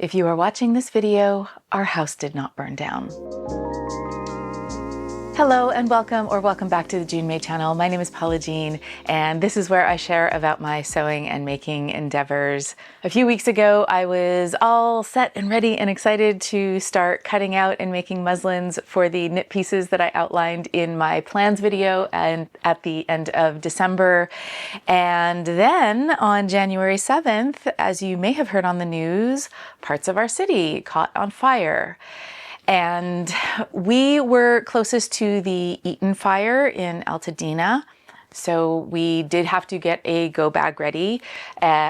If you are watching this video, our house did not burn down. Hello and welcome back to the June May channel. My name is Paula Jean, and this is where I share about my sewing and making endeavors. A few weeks ago, I was all set and ready and excited to start cutting out and making muslins for the knit pieces that I outlined in my plans video and at the end of December. And then on January 7th, as you may have heard on the news, parts of our city caught on fire. And we were closest to the Eaton fire in Altadena, so we did have to get a go bag ready.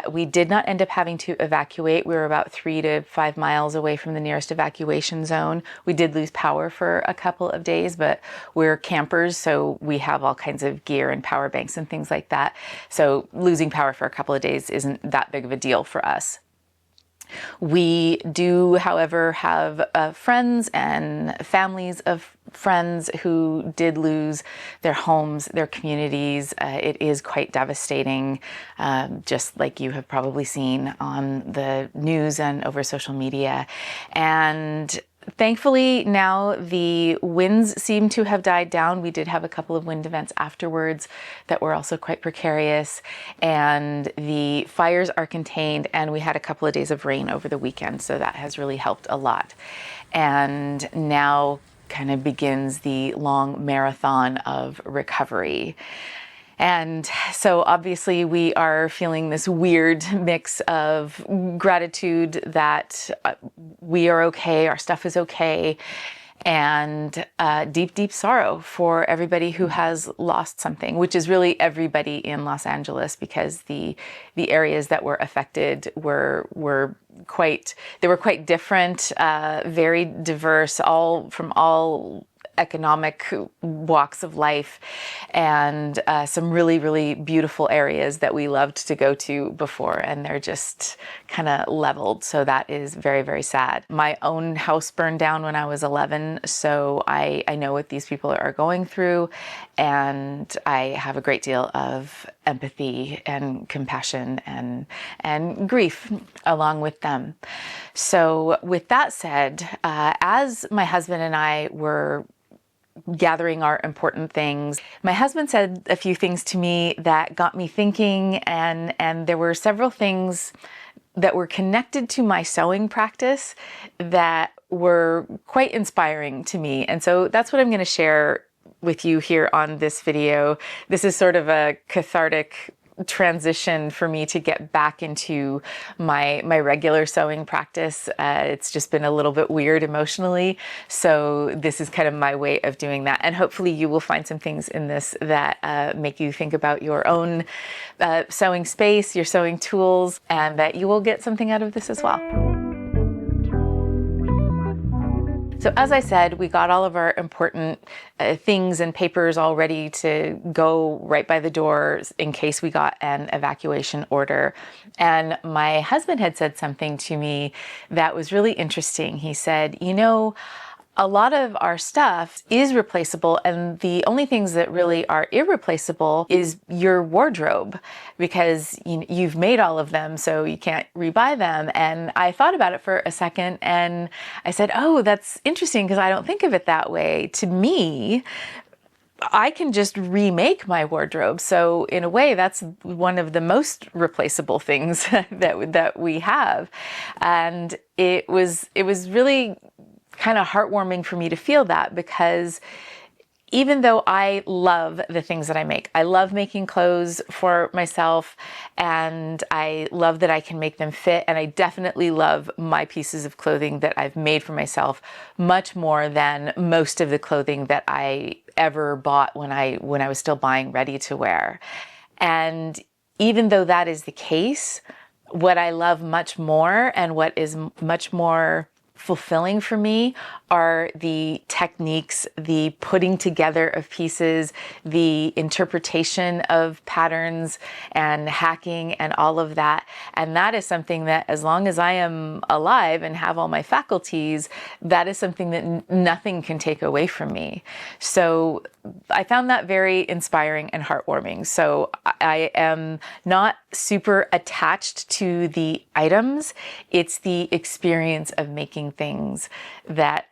We did not end up having to evacuate. We were about 3 to 5 miles away from the nearest evacuation zone. We did lose power for a couple of days, but we're campers, so we have all kinds of gear and power banks and things like that. So losing power for a couple of days isn't that big of a deal for us. We do, however, have friends and families of friends who did lose their homes, their communities. It is quite devastating, just like you have probably seen on the news and over social media. And thankfully, now the winds seem to have died down. We did have a couple of wind events afterwards that were also quite precarious, and the fires are contained, and we had a couple of days of rain over the weekend, so that has really helped a lot. And now kind of begins the long marathon of recovery. And so obviously we are feeling this weird mix of gratitude that we are okay, our stuff is okay, and deep, deep sorrow for everybody who has lost something, which is really everybody in Los Angeles, because the areas that were affected were quite different, very diverse, from all economic walks of life, and some really, really beautiful areas that we loved to go to before, and they're just kind of leveled. So that is very, very sad. My own house burned down when I was 11, so I know what these people are going through, and I have a great deal of empathy and compassion and grief along with them. So with that said, as my husband and I were gathering our important things, my husband said a few things to me that got me thinking, and there were several things that were connected to my sewing practice that were quite inspiring to me. And so that's what I'm going to share with you here on this video. This is sort of a cathartic transition for me to get back into my regular sewing practice. It's just been a little bit weird emotionally, so this is kind of my way of doing that, and hopefully you will find some things in this that make you think about your own sewing space, your sewing tools, and that you will get something out of this as well. So as I said, we got all of our important things and papers all ready to go right by the door in case we got an evacuation order. And my husband had said something to me that was really interesting. He said, you know, a lot of our stuff is replaceable, and the only things that really are irreplaceable is your wardrobe, because you've made all of them, so you can't rebuy them. And I thought about it for a second, and I said, oh, that's interesting, because I don't think of it that way. To me, I can just remake my wardrobe. So in a way, that's one of the most replaceable things that we have. And it was really kind of heartwarming for me to feel that, because even though I love the things that I make, I love making clothes for myself, and I love that I can make them fit, and I definitely love my pieces of clothing that I've made for myself much more than most of the clothing that I ever bought when I was still buying ready to wear. And even though that is the case, what I love much more, and what is much more fulfilling for me, are the techniques, the putting together of pieces, the interpretation of patterns and hacking and all of that. And that is something that, as long as I am alive and have all my faculties, that is something that nothing can take away from me. So I found that very inspiring and heartwarming. So I am not super attached to the items. It's the experience of making things that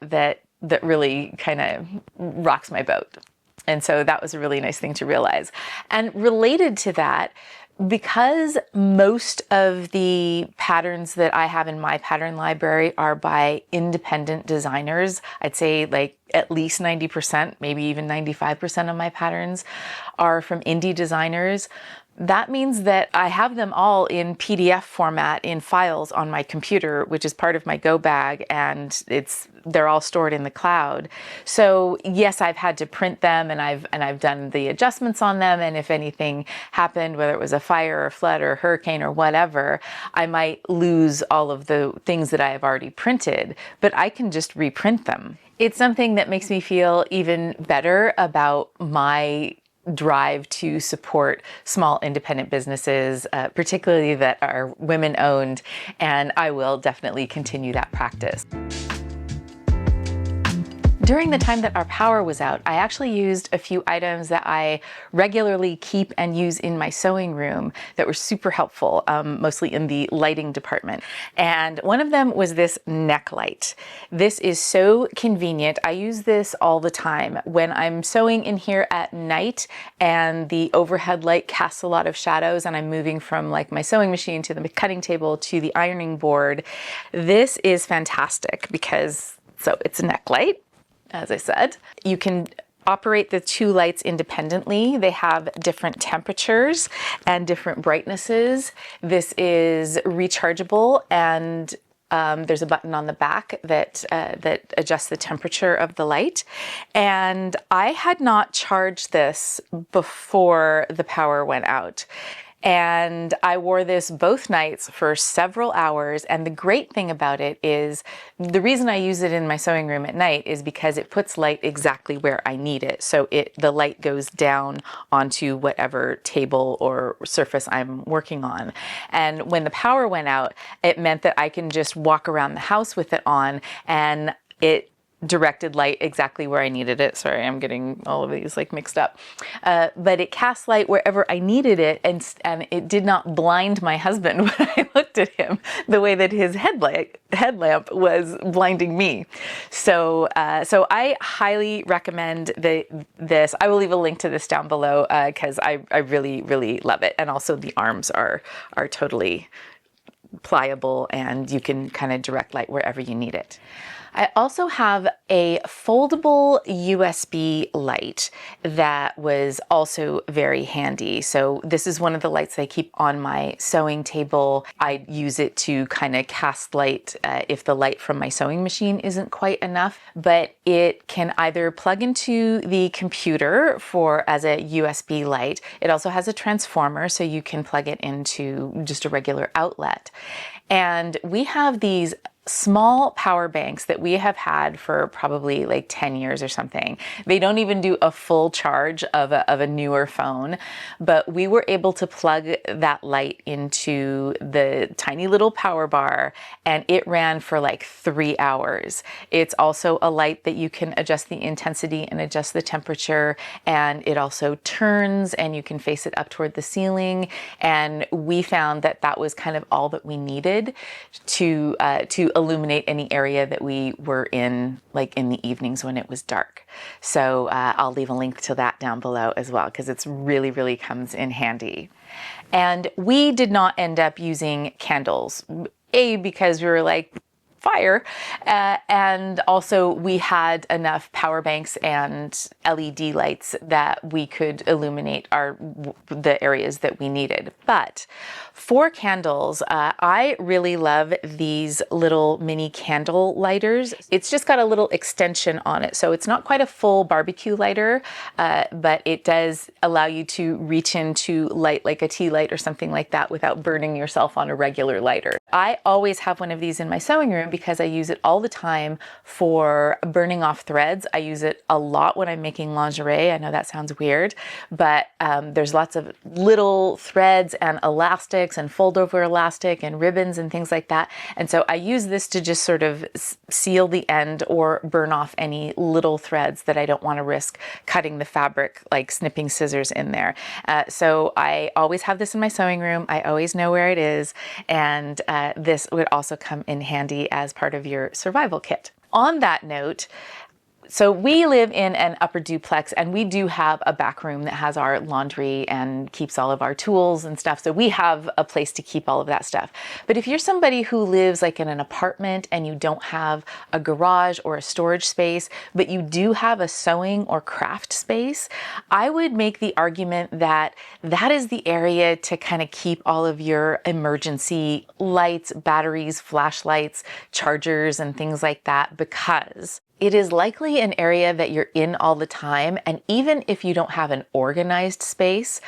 really kind of rocks my boat. And so that was a really nice thing to realize. And related to that, because most of the patterns that I have in my pattern library are by independent designers, I'd say like at least 90%, maybe even 95% of my patterns are from indie designers. That means that I have them all in PDF format in files on my computer, which is part of my Go bag, and they're all stored in the cloud. So yes, I've had to print them, and I've done the adjustments on them, and if anything happened, whether it was a fire or flood or hurricane or whatever, I might lose all of the things that I have already printed, but I can just reprint them. It's something that makes me feel even better about my drive to support small independent businesses, particularly that are women owned, and I will definitely continue that practice. During the time that our power was out, I actually used a few items that I regularly keep and use in my sewing room that were super helpful, mostly in the lighting department. And one of them was this neck light. This is so convenient. I use this all the time when I'm sewing in here at night and the overhead light casts a lot of shadows and I'm moving from like my sewing machine to the cutting table to the ironing board. This is fantastic because, so it's a neck light. As I said, you can operate the two lights independently. They have different temperatures and different brightnesses. This is rechargeable, and there's a button on the back that adjusts the temperature of the light. And I had not charged this before the power went out. And I wore this both nights for several hours. And the great thing about it is the reason I use it in my sewing room at night is because it puts light exactly where I need it. So the light goes down onto whatever table or surface I'm working on. And when the power went out, it meant that I can just walk around the house with it on, and it directed light exactly where I needed it. Sorry, I'm getting all of these like mixed up. But it cast light wherever I needed it, and it did not blind my husband when I looked at him the way that his headlamp was blinding me. So I highly recommend this. I will leave a link to this down below because I really, really love it. And also the arms are totally pliable and you can kind of direct light wherever you need it. I also have a foldable USB light that was also very handy. So this is one of the lights I keep on my sewing table. I use it to kind of cast light if the light from my sewing machine isn't quite enough, but it can either plug into the computer as a USB light. It also has a transformer, so you can plug it into just a regular outlet. And we have these small power banks that we have had for probably like 10 years or something. They don't even do a full charge of a newer phone, but we were able to plug that light into the tiny little power bar and it ran for like 3 hours. It's also a light that you can adjust the intensity and adjust the temperature, and it also turns and you can face it up toward the ceiling. And we found that that was kind of all that we needed to illuminate any area that we were in, like in the evenings when it was dark. So I'll leave a link to that down below as well, because it's really comes in handy. And we did not end up using candles, because we were like, fire, and also we had enough power banks and LED lights that we could illuminate the areas that we needed. But for candles, I really love these little mini candle lighters. It's just got a little extension on it, so it's not quite a full barbecue lighter, but it does allow you to reach into light like a tea light or something like that without burning yourself on a regular lighter. I always have one of these in my sewing room because I use it all the time for burning off threads. I use it a lot when I'm making lingerie. I know that sounds weird, but there's lots of little threads and elastics and fold over elastic and ribbons and things like that. And so I use this to just sort of seal the end or burn off any little threads that I don't want to risk cutting the fabric, like snipping scissors in there. So I always have this in my sewing room. I always know where it is. And this would also come in handy as part of your survival kit. On that note, so we live in an upper duplex, and we do have a back room that has our laundry and keeps all of our tools and stuff. So we have a place to keep all of that stuff. But if you're somebody who lives like in an apartment and you don't have a garage or a storage space, but you do have a sewing or craft space, I would make the argument that that is the area to kind of keep all of your emergency lights, batteries, flashlights, chargers, and things like that, because it is likely an area that you're in all the time. And even if you don't have an organized space,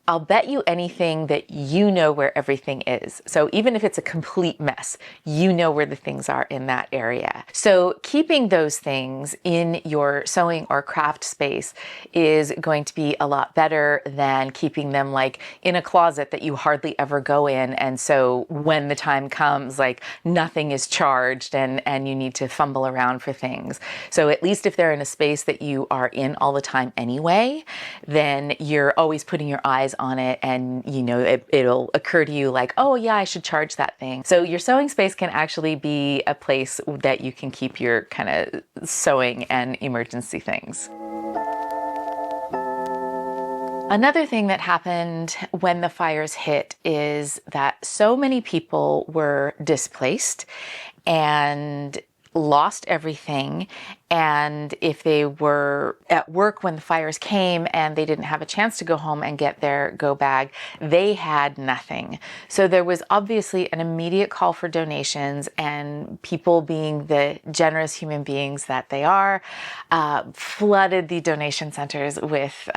I'll bet you anything that you know where everything is. So even if it's a complete mess, you know where the things are in that area. So keeping those things in your sewing or craft space is going to be a lot better than keeping them like in a closet that you hardly ever go in. And so when the time comes, like nothing is charged and you need to fumble around for things. So at least if they're in a space that you are in all the time anyway, then you're always putting your eyes on it, and you know it'll occur to you like, oh yeah, I should charge that thing. So your sewing space can actually be a place that you can keep your kind of sewing and emergency things. Another thing that happened when the fires hit is that so many people were displaced and lost everything. And if they were at work when the fires came and they didn't have a chance to go home and get their go bag, they had nothing. So there was obviously an immediate call for donations, and people, being the generous human beings that they are, flooded the donation centers with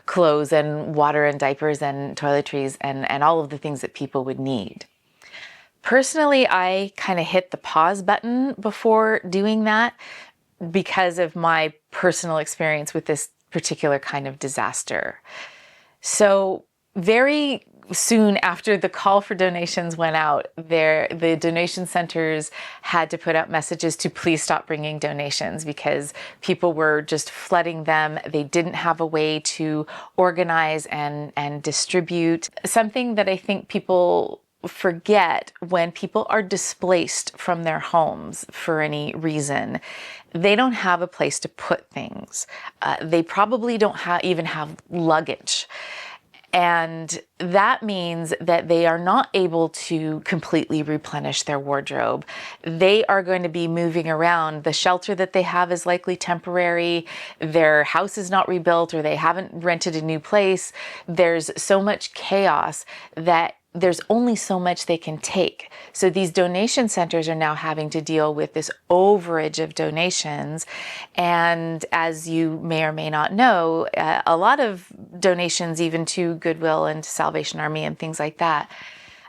clothes and water and diapers and toiletries and all of the things that people would need. Personally, I kind of hit the pause button before doing that because of my personal experience with this particular kind of disaster. So very soon after the call for donations went out, the donation centers had to put out messages to please stop bringing donations because people were just flooding them. They didn't have a way to organize and distribute. Something that I think people forget when people are displaced from their homes for any reason, they don't have a place to put things. They probably don't even have luggage. And that means that they are not able to completely replenish their wardrobe. They are going to be moving around. The shelter that they have is likely temporary. Their house is not rebuilt, or they haven't rented a new place. There's so much chaos that there's only so much they can take. So these donation centers are now having to deal with this overage of donations. And as you may or may not know, a lot of donations, even to Goodwill and to Salvation Army and things like that,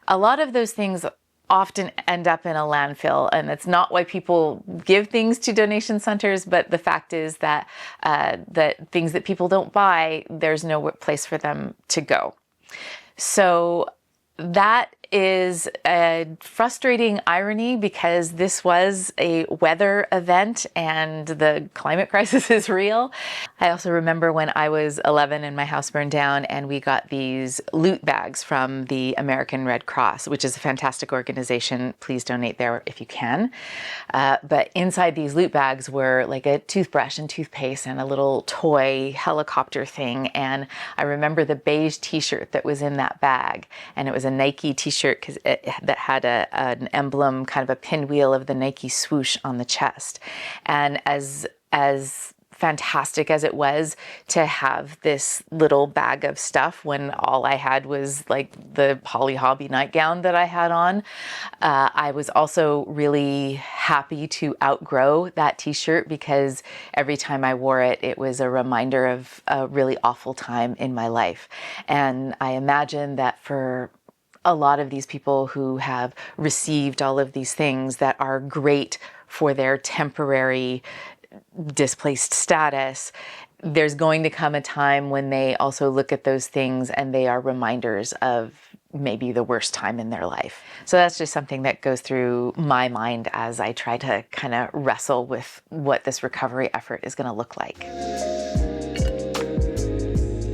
a lot of those things often end up in a landfill. And it's not why people give things to donation centers, but the fact is that that things that people don't buy, there's no place for them to go. So that is a frustrating irony because this was a weather event and the climate crisis is real. I also remember when I was 11 and my house burned down and we got these loot bags from the American Red Cross, which is a fantastic organization. Please donate there if you can. But inside these loot bags were like a toothbrush and toothpaste and a little toy helicopter thing. And I remember the beige t-shirt that was in that bag, and it was a Nike t-shirt that had an emblem, kind of a pinwheel of the Nike swoosh on the chest. And as fantastic as it was to have this little bag of stuff when all I had was like the Holly Hobby nightgown that I had on, I was also really happy to outgrow that t-shirt because every time I wore it, it was a reminder of a really awful time in my life. And I imagine that for a lot of these people who have received all of these things that are great for their temporary displaced status, there's going to come a time when they also look at those things and they are reminders of maybe the worst time in their life. So that's just something that goes through my mind as I try to kind of wrestle with what this recovery effort is going to look like.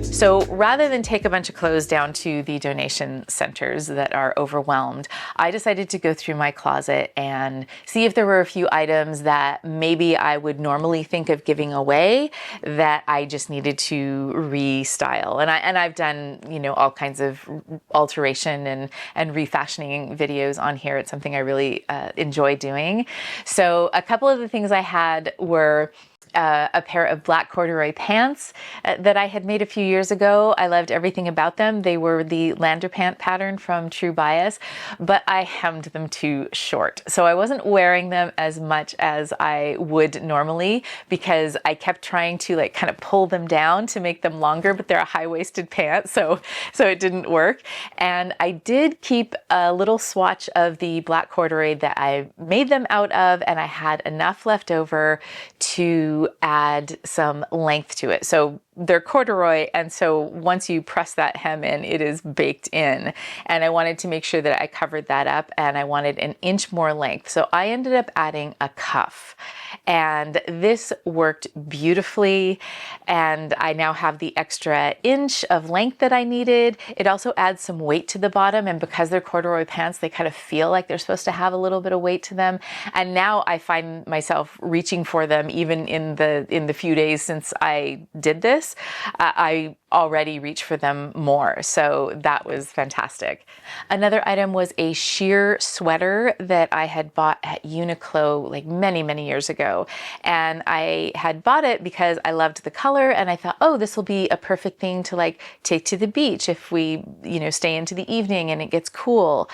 So rather than take a bunch of clothes down to the donation centers that are overwhelmed, I decided to go through my closet and see if there were a few items that maybe I would normally think of giving away that I just needed to restyle. And I've done, you know, all kinds of alteration and refashioning videos on here. It's something I really enjoy doing. So a couple of the things I had were a pair of black corduroy pants that I had made a few years ago. I loved everything about them. They were the Lander pant pattern from True Bias, but I hemmed them too short. So I wasn't wearing them as much as I would normally because I kept trying to like kind of pull them down to make them longer, but they're a high-waisted pant, so it didn't work. And I did keep a little swatch of the black corduroy that I made them out of, and I had enough left over to add some length to it. So they're corduroy, and so once you press that hem in, it is baked in. And I wanted to make sure that I covered that up, and I wanted an inch more length. So I ended up adding a cuff, and this worked beautifully. And I now have the extra inch of length that I needed. It also adds some weight to the bottom, and because they're corduroy pants, they kind of feel like they're supposed to have a little bit of weight to them. And now I find myself reaching for them even in the few days since I did this. I already reach for them more. So that was fantastic. Another item was a sheer sweater that I had bought at Uniqlo like many, many years ago. And I had bought it because I loved the color and I thought, oh, this will be a perfect thing to like take to the beach if we, you know, stay into the evening and it gets cool.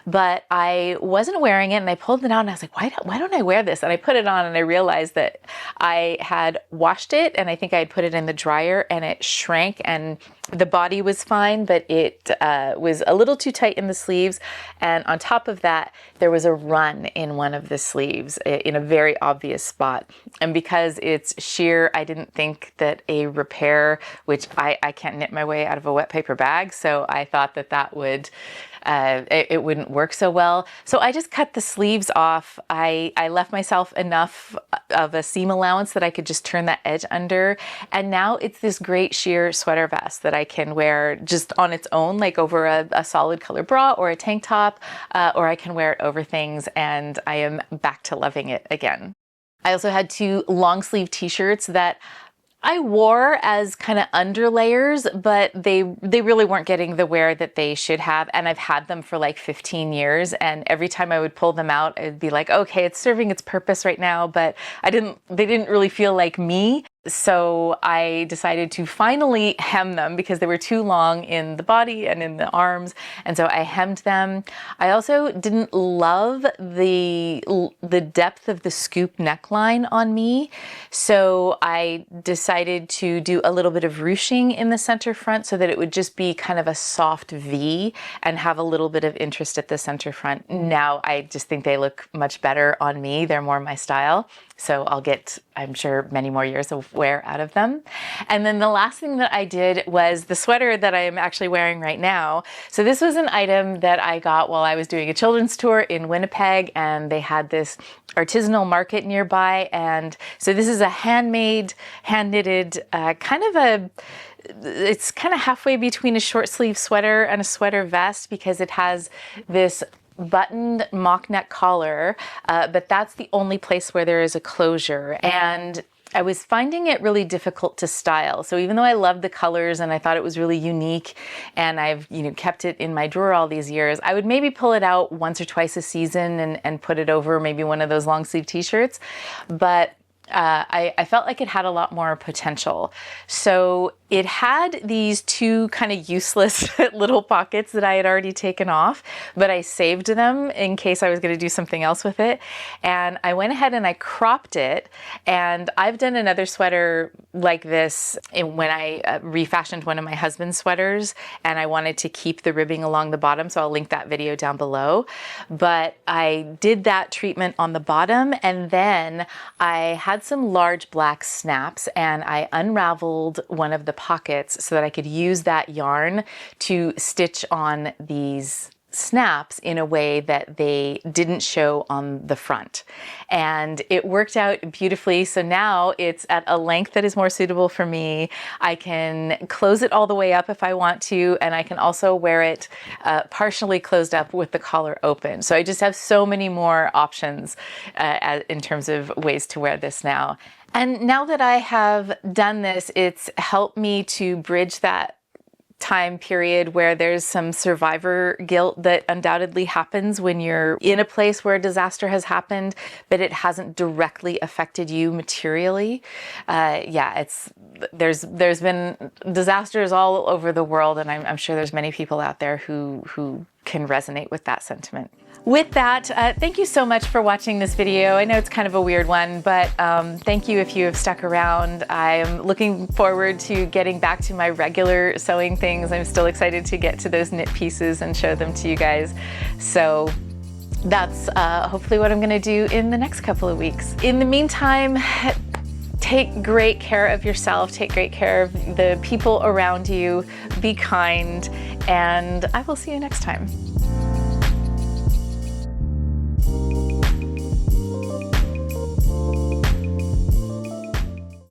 But I wasn't wearing it and I pulled it out and I was like, why don't I wear this? And I put it on and I realized that I had washed it and I think I had put it in the dryer and it shrank, and the body was fine, but it was a little too tight in the sleeves. And on top of that, there was a run in one of the sleeves in a very obvious spot. And because it's sheer, I didn't think that a repair, which I can't knit my way out of a wet paper bag, so I thought that would it wouldn't work so well. So I just cut the sleeves off. I left myself enough of a seam allowance that I could just turn that edge under. And now it's this great sheer sweater vest that I can wear just on its own, like over a solid color bra or a tank top, or I can wear it over things, and I am back to loving it again. I also had two long sleeve t-shirts that I wore as kind of underlayers, but they really weren't getting the wear that they should have. And I've had them for like 15 years. And every time I would pull them out, it'd be like, okay, it's serving its purpose right now, but they didn't really feel like me. So I decided to finally hem them because they were too long in the body and in the arms. And so I hemmed them. I also didn't love the depth of the scoop neckline on me. So I decided to do a little bit of ruching in the center front so that it would just be kind of a soft V and have a little bit of interest at the center front. Now I just think they look much better on me. They're more my style. So I'll get, I'm sure, many more years of wear out of them. And then the last thing that I did was the sweater that I am actually wearing right now. So this was an item that I got while I was doing a children's tour in Winnipeg, and they had this artisanal market nearby. And so this is a handmade, hand-knitted, it's kind of halfway between a short sleeve sweater and a sweater vest because it has this buttoned mock neck collar, but that's the only place where there is a closure. And I was finding it really difficult to style. So even though I loved the colors and I thought it was really unique and I've kept it in my drawer all these years, I would maybe pull it out once or twice a season and put it over maybe one of those long sleeve t-shirts. But I felt like it had a lot more potential. So It had these two kind of useless little pockets that I had already taken off, but I saved them in case I was going to do something else with it. And I went ahead and I cropped it. And I've done another sweater like this when I refashioned one of my husband's sweaters, and I wanted to keep the ribbing along the bottom. So I'll link that video down below. But I did that treatment on the bottom, and then I had some large black snaps, and I unraveled one of the pockets so that I could use that yarn to stitch on these snaps in a way that they didn't show on the front. And it worked out beautifully. So now it's at a length that is more suitable for me. I can close it all the way up if I want to, and I can also wear it partially closed up with the collar open. So I just have so many more options in terms of ways to wear this now. And now that I have done this, it's helped me to bridge that time period where there's some survivor guilt that undoubtedly happens when you're in a place where a disaster has happened, but it hasn't directly affected you materially. There's been disasters all over the world, and I'm sure there's many people out there who can resonate with that sentiment. With that, thank you so much for watching this video. I know it's kind of a weird one, but thank you if you have stuck around. I'm looking forward to getting back to my regular sewing things. I'm still excited to get to those knit pieces and show them to you guys. So that's hopefully what I'm gonna do in the next couple of weeks. In the meantime, take great care of yourself, take great care of the people around you, be kind, and I will see you next time.